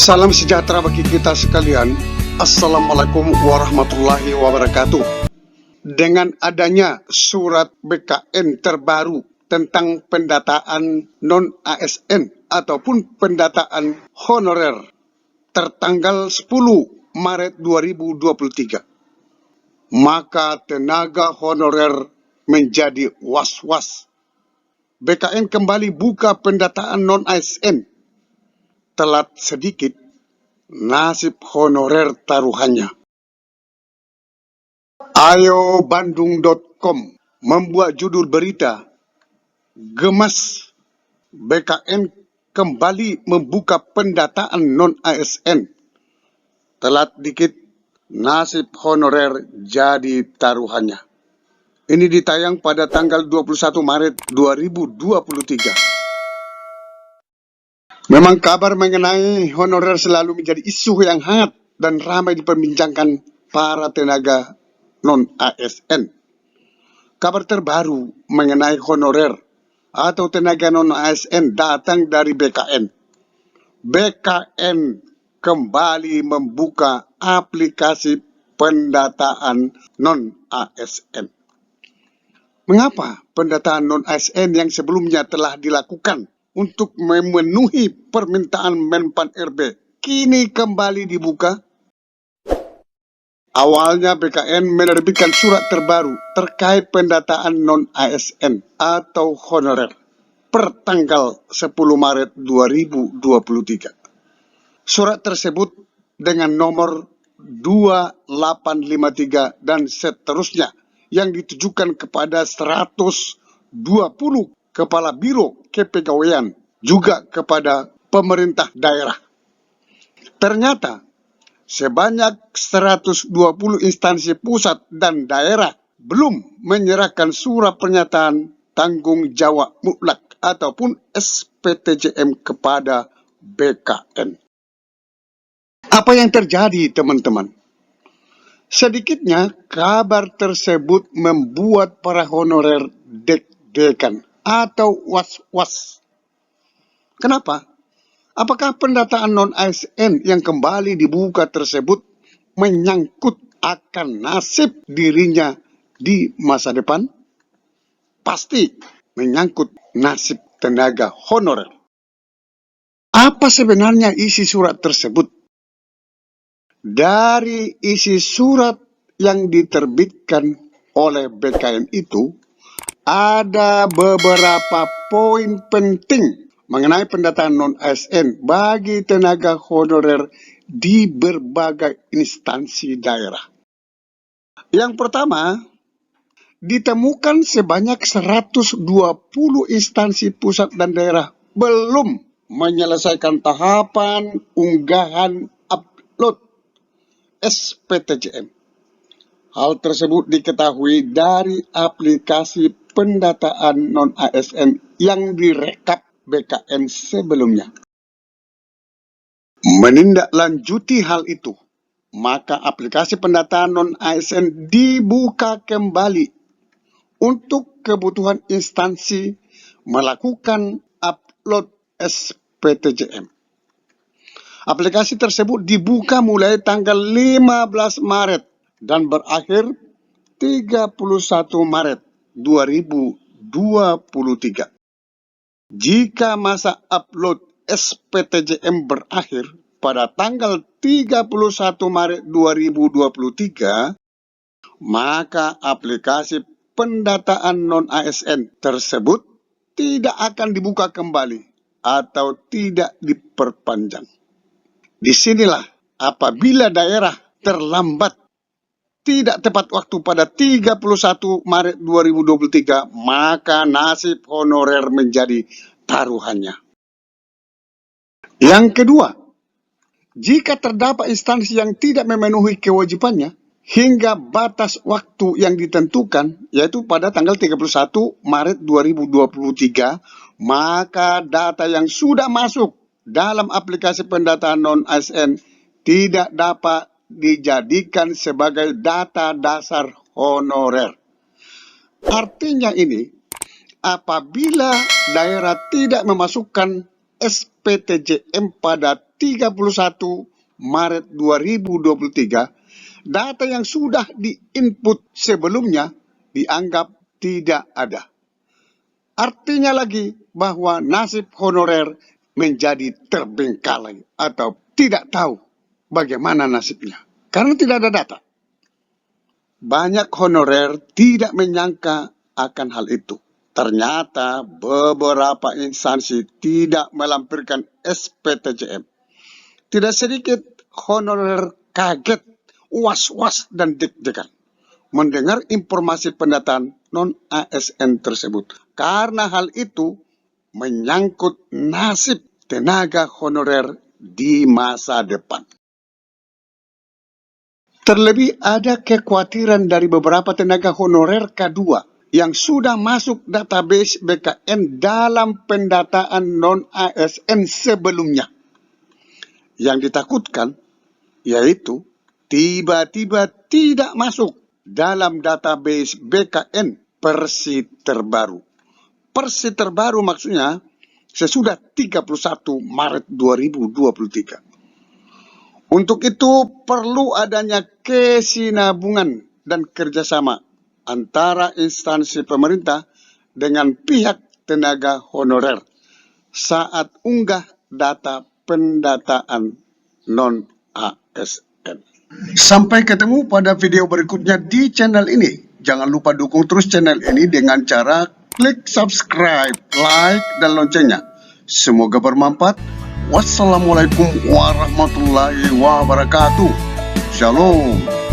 Salam sejahtera bagi kita sekalian. Assalamualaikum warahmatullahi wabarakatuh. Dengan adanya surat BKN terbaru tentang pendataan non-ASN ataupun pendataan honorer tertanggal 10 Maret 2023, maka tenaga honorer menjadi was-was. BKN kembali buka pendataan non-ASN. Telat sedikit, nasib honorer taruhannya. Ayobandung.com membuat judul berita, gemas BKN kembali membuka pendataan non-ASN. Telat dikit, nasib honorer jadi taruhannya. Ini ditayang pada tanggal 21 Maret 2023. Memang kabar mengenai honorer selalu menjadi isu yang hangat dan ramai diperbincangkan para tenaga non-ASN. Kabar terbaru mengenai honorer atau tenaga non-ASN datang dari BKN. BKN kembali membuka aplikasi pendataan non-ASN. Mengapa pendataan non-ASN yang sebelumnya telah dilakukan untuk memenuhi permintaan Menpan RB kini kembali dibuka? Awalnya BKN menerbitkan surat terbaru terkait pendataan non-ASN atau honorer per tanggal 10 Maret 2023. Surat tersebut dengan nomor 2853 dan seterusnya yang ditujukan kepada 120 Kepala Biro Kepegawaian, juga kepada pemerintah daerah. Ternyata sebanyak 120 instansi pusat dan daerah belum menyerahkan surat pernyataan tanggung jawab mutlak ataupun SPTJM kepada BKN. Apa yang terjadi, teman-teman? Sedikitnya kabar tersebut membuat para honorer deg-degan atau was-was. Kenapa? Apakah pendataan non-ASN yang kembali dibuka tersebut menyangkut akan nasib dirinya di masa depan? Pasti menyangkut nasib tenaga honorer. Apa sebenarnya isi surat tersebut? Dari isi surat yang diterbitkan oleh BKN itu, ada beberapa poin penting mengenai pendataan non-ASN bagi tenaga honorer di berbagai instansi daerah. Yang pertama, ditemukan sebanyak 120 instansi pusat dan daerah belum menyelesaikan tahapan unggahan upload SPTJM. Hal tersebut diketahui dari aplikasi pendataan non-ASN yang direkap BKN sebelumnya. Menindaklanjuti hal itu, maka aplikasi pendataan non-ASN dibuka kembali untuk kebutuhan instansi melakukan upload SPTJM. Aplikasi tersebut dibuka mulai tanggal 15 Maret dan berakhir 31 Maret 2023. Jika masa upload SPTJM berakhir pada tanggal 31 Maret 2023, maka aplikasi pendataan non-ASN tersebut tidak akan dibuka kembali atau tidak diperpanjang. Disinilah apabila daerah terlambat tidak tepat waktu pada 31 Maret 2023, maka nasib honorer menjadi taruhannya. Yang kedua, jika terdapat instansi yang tidak memenuhi kewajibannya hingga batas waktu yang ditentukan, yaitu pada tanggal 31 Maret 2023, maka data yang sudah masuk dalam aplikasi pendataan non-ASN tidak dapat dijadikan sebagai data dasar honorer. Artinya ini, apabila daerah tidak memasukkan SPTJM pada 31 Maret 2023, data yang sudah diinput sebelumnya dianggap tidak ada. Artinya lagi bahwa nasib honorer menjadi terbengkalai atau tidak tahu bagaimana nasibnya karena tidak ada data. Banyak honorer tidak menyangka akan hal itu. Ternyata beberapa instansi tidak melampirkan SPTJM. Tidak sedikit honorer kaget, was-was dan deg-degan mendengar informasi pendataan non-ASN tersebut. Karena hal itu menyangkut nasib tenaga honorer di masa depan. Terlebih ada kekhawatiran dari beberapa tenaga honorer K2 yang sudah masuk database BKN dalam pendataan non-ASN sebelumnya. Yang ditakutkan yaitu tiba-tiba tidak masuk dalam database BKN versi terbaru. Versi terbaru maksudnya sesudah 31 Maret 2023. Untuk itu perlu adanya kesinambungan dan kerjasama antara instansi pemerintah dengan pihak tenaga honorer saat unggah data pendataan non-ASN. Sampai ketemu pada video berikutnya di channel ini. Jangan lupa dukung terus channel ini dengan cara klik subscribe, like, dan loncengnya. Semoga bermanfaat. Wassalamualaikum warahmatullahi wabarakatuh. Shalom.